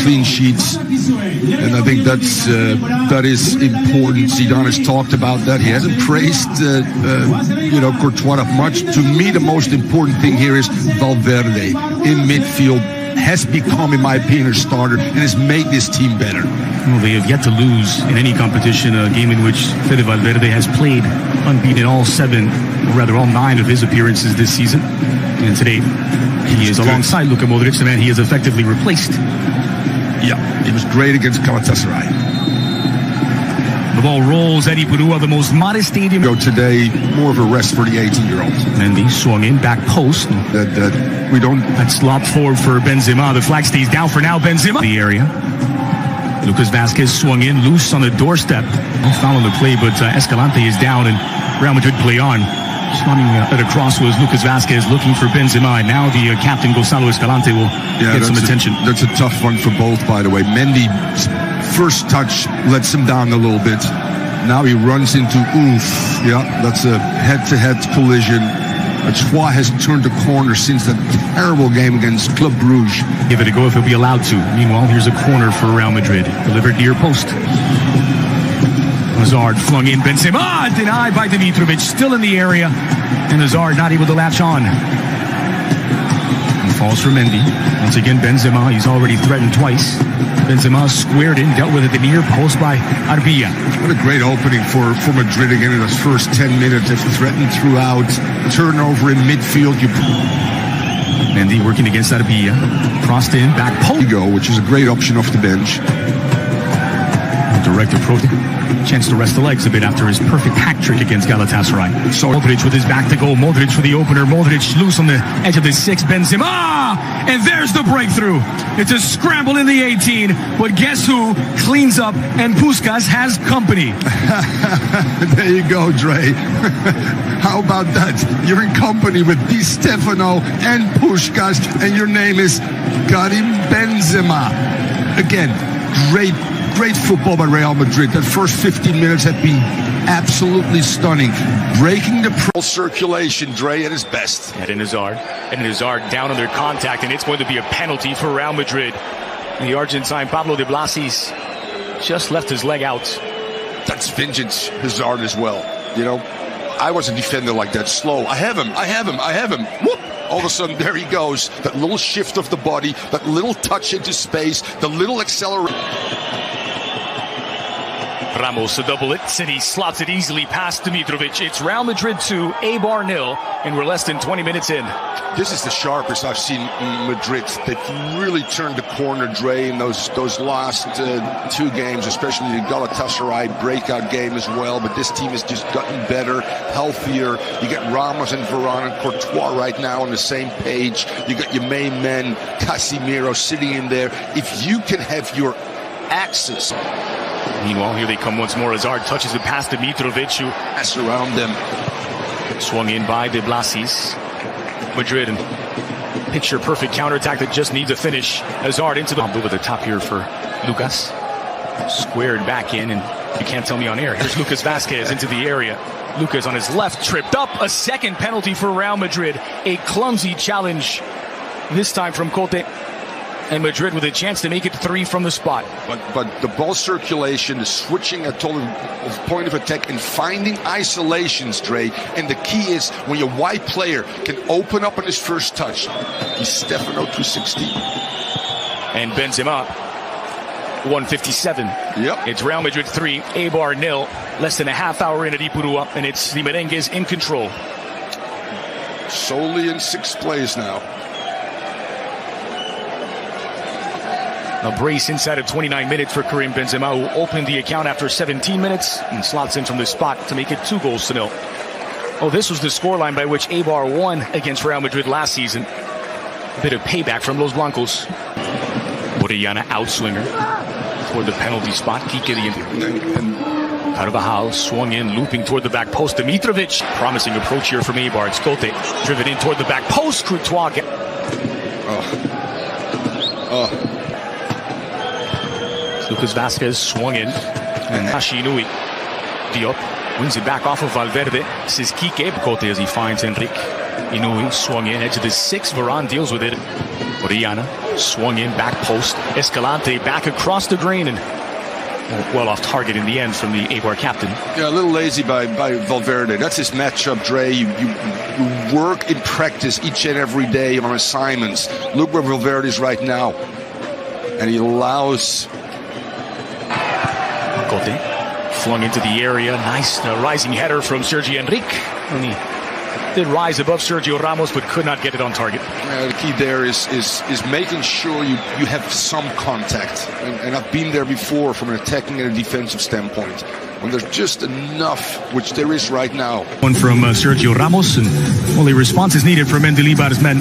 clean sheets, and I think that is important. Zidane has talked about that. He hasn't praised Courtois that much. To me, the most important thing here is Valverde in midfield has become, in my opinion, a starter and has made this team better. Well, they have yet to lose in any competition, a game in which Fede Valverde has played unbeaten all 9 of his appearances this season. And today, he is alongside Luka Modric, the man he has effectively replaced. Yeah, he was great against Galatasaray. The ball rolls. Eddie Purua, the most modest stadium. Today, more of a rest for the 18-year-old. And he swung in, back post. That's lobbed forward for Benzema. The flag stays down for now. Benzema. The area. Lucas Vazquez swung in, loose on the doorstep. No foul on the play, but Escalante is down, and Real Madrid play on. Swinging at a cross was Lucas Vazquez looking for Benzema. And now the captain, Gonzalo Escalante, will get some attention. That's a tough one for both, by the way. Mendy's first touch lets him down a little bit. Now he runs into oof. Yeah, that's a head-to-head collision. Troyes has turned the corner since that terrible game against Club Brugge. Give it a go if he'll be allowed to. Meanwhile, here's a corner for Real Madrid. Delivered near post. Hazard flung in. Benzema denied by Dimitrovic. Still in the area. And Hazard not able to latch on. And falls for Mendy. Once again, Benzema. He's already threatened twice. Benzema squared in, dealt with it at the near post by Arbilla. What a great opening for Madrid again in those first 10 minutes. They've threatened throughout. Turnover in midfield. Mendy working against Arbilla. Crossed in, back post. Which is a great option off the bench. Direct approach. Chance to rest the legs a bit after his perfect hat trick against Galatasaray. So Modric with his back to goal. Modric for the opener. Modric loose on the edge of the 6. Benzema! And there's the breakthrough. It's a scramble in the 18. But guess who cleans up? And Puskas has company. There you go, Dre. How about that? You're in company with Di Stefano and Puskas, and your name is Karim Benzema. Again, great football by Real Madrid. That first 15 minutes have been absolutely stunning. Breaking the circulation, Dre, at his best. Eden Hazard down under contact, and it's going to be a penalty for Real Madrid. The Argentine Pablo de Blasis just left his leg out. That's vintage Hazard as well. I was a defender like that. Slow. I have him. Whoop! All of a sudden, there he goes. That little shift of the body, that little touch into space, the little acceleration. Ramos to double it. City slots it easily past Dimitrovic. It's Real Madrid 2, Eibar 0, and we're less than 20 minutes in. This is the sharpest I've seen Madrid. They've really turned the corner, Dre, in those last 2 games, especially the Galatasaray breakout game as well. But this team has just gotten better, healthier. You get Ramos and Varane and Courtois right now on the same page. You got your main men, Casemiro, sitting in there. If you can have your axis. Meanwhile, here they come once more. Hazard touches it past Dimitrovic, who has around them. Swung in by De Blasis. Madrid and picture-perfect counterattack that just needs a finish. Hazard into the over the top here for Lucas. Squared back in, and you can't tell me on air. Here's Lucas Vazquez into the area. Lucas on his left, tripped up. A second penalty for Real Madrid. A clumsy challenge, this time from Cote. And Madrid with a chance to make it 3 from the spot. But the ball circulation, the switching at point of attack, and finding isolations, Dre. And the key is when your wide player can open up on his first touch. He's Stefano 260. And Benzema 157. Yep. It's Real Madrid 3, Eibar 0. Less than a half hour in at Ipurua, and it's the Merengues in control. Solely in 6 plays now. A brace inside of 29 minutes for Karim Benzema, who opened the account after 17 minutes and slots in from the spot to make it 2-0. Oh, this was the scoreline by which Eibar won against Real Madrid last season. A bit of payback from Los Blancos. Orellana outswinger toward the penalty spot. Kike the Carvajal swung in, looping toward the back post. Dimitrovic, promising approach here from Eibar. It's Cote, driven in toward the back post. Courtois. Lucas Vazquez swung in, and Hashinui Diop wins it back off of Valverde. This is Kike Cote as he finds Enrique. Inui swung in, edge of the 6. Varane deals with it. Orellana Swung in, back post. Escalante back across the green and well off target in the end from the Eibar captain. Yeah, a little lazy by Valverde. That's his matchup, Dre. You work in practice each and every day on assignments. Look where Valverde is right now. And he allows... Cote flung into the area. Nice rising header from Sergi Enrique. And he did rise above Sergio Ramos, but could not get it on target. The key there is making sure you have some contact. And I've been there before from an attacking and a defensive standpoint. When there's just enough, which there is right now. One from Sergio Ramos, and well, the response is needed for Mendilibar's men.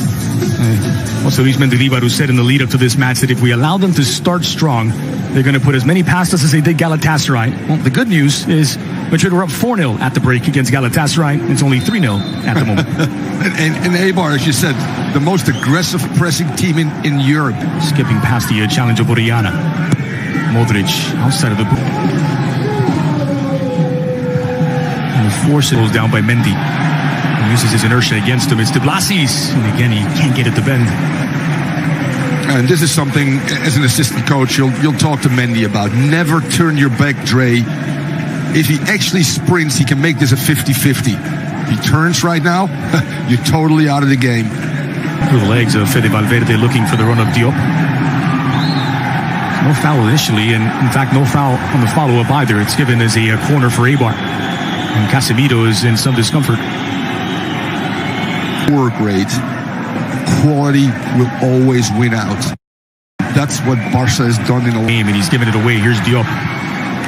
Also, Luis Mendilibar, who said in the lead-up to this match that if we allow them to start strong, they're going to put as many past us as they did Galatasaray. Well, the good news is Madrid were up 4-0 at the break against Galatasaray. It's only 3-0 at the moment. and Eibar, as you said, the most aggressive pressing team in Europe. Skipping past the challenge of Orellana. Modric outside of the boot. And the force goes down by Mendy. He uses his inertia against him. It's De Blasis. And again, he can't get it to bend. And this is something, as an assistant coach, you'll talk to Mendy about. Never turn your back, Dre. If he actually sprints, he can make this a 50-50. He turns right now, you're totally out of the game. Through the legs of Fede Valverde looking for the run of Diop. No foul initially, and in fact, no foul on the follow-up either. It's given as a corner for Eibar. And Casemiro is in some discomfort. Work rate. Quality will always win out. That's what Barca has done in a game, and he's given it away. Here's Diop.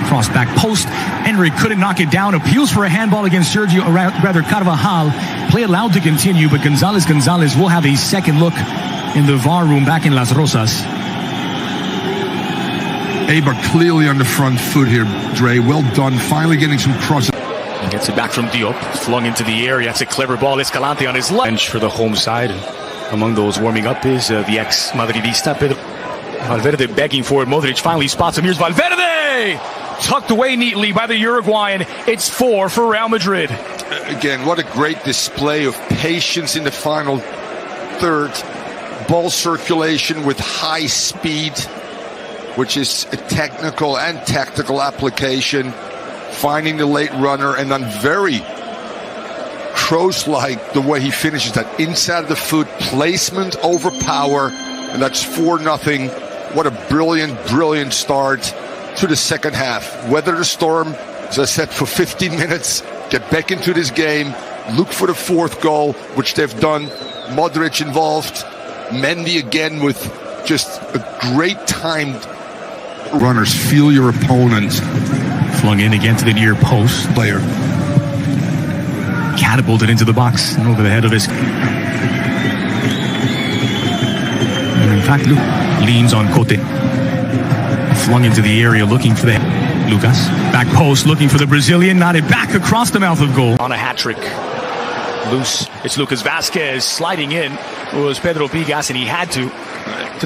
Cross back post. Henry couldn't knock it down. Appeals for a handball against Carvajal. Play allowed to continue, but Gonzalez will have a second look in the VAR room back in Las Rosas. Eibar clearly on the front foot here, Dre. Well done. Finally getting some crosses. He gets it back from Diop. Flung into the area. That's a clever ball. Escalante on his left. Bench for the home side. Among those warming up is the ex-Madridista Pedro Valverde begging for it. Modric finally spots him. Here's Valverde! Tucked away neatly by the Uruguayan. It's 4 for Real Madrid. Again, what a great display of patience in the final third. Ball circulation with high speed, which is a technical and tactical application. Finding the late runner, and then very Kroos-like the way he finishes that inside of the foot placement over power, and that's 4-0. What a brilliant start to the second half. Weather the storm, as I said, for 15 minutes, get back into this game, look for the fourth goal, which they've done. Modric involved, Mendy again with just a great timed. Runners, feel your opponent. Flung in again to the near post. Player catapulted into the box and over the head of his. And in fact, Luke leans on Cote. Flung into the area looking for the Lucas. Back post looking for the Brazilian. Nodded back across the mouth of goal. On a hat trick. Loose. It's Lucas Vazquez sliding in. It was Pedro Pigas, and he had to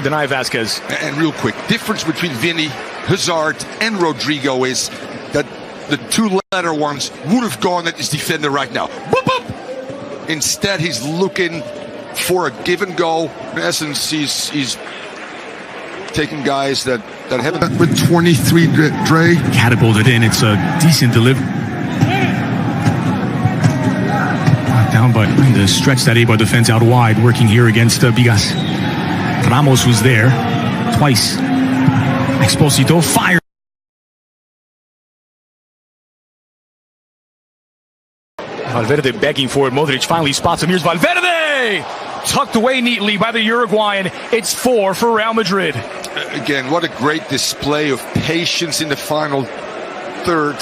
deny Vazquez. And real quick, difference between Vinny, Hazard, and Rodrigo is that the two-letter ones would have gone at his defender right now. Boop, boop. Instead, he's looking for a give and go. In essence, he's taking guys that haven't. With 23, Dre. Catapulted in. It's a decent delivery. Down by the stretch that Eibar defense out wide, working here against Bigas. Ramos was there twice. Exposito fired. Valverde begging for it. Modric finally spots him. Here's Valverde! Tucked away neatly by the Uruguayan. It's 4 for Real Madrid. Again, what a great display of patience in the final third.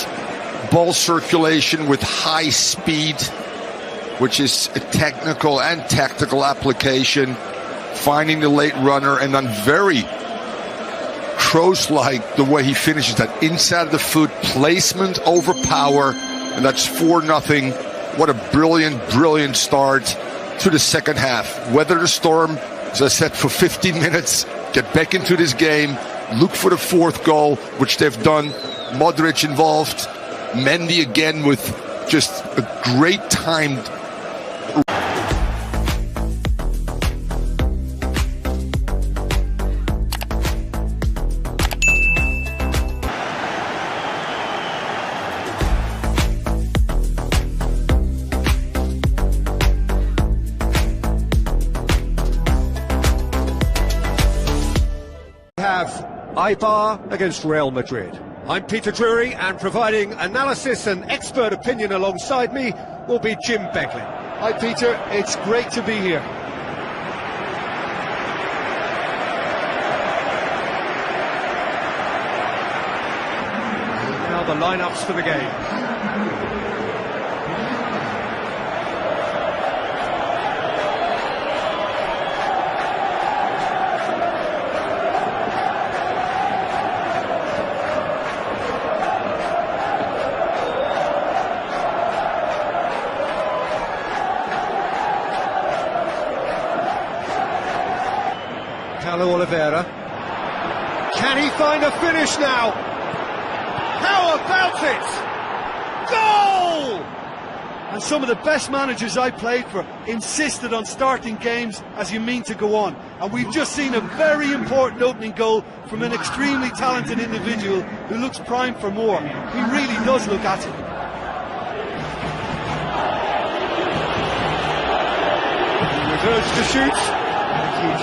Ball circulation with high speed, which is a technical and tactical application. Finding the late runner, and then very Kroos-like the way he finishes that inside of the foot placement over power, and that's 4-0. What a brilliant start to the second half. Weather the storm, as I said, for 15 minutes, get back into this game, look for the fourth goal, which they've done. Modric involved, Mendy again with just a great timed have Eibar against Real Madrid. I'm Peter Drury, and providing analysis and expert opinion alongside me will be Jim Beckley. Hi Peter, it's great to be here. Now the lineups for the game. Oliveira. Can he find a finish now? How about it? Goal! And some of the best managers I played for insisted on starting games as you mean to go on. And we've just seen a very important opening goal from an extremely talented individual who looks primed for more. He really does look at it. Reverse to shoot.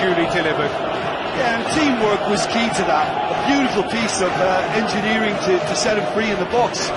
Duly delivered. Yeah, and teamwork was key to that. A beautiful piece of engineering to set him free in the box.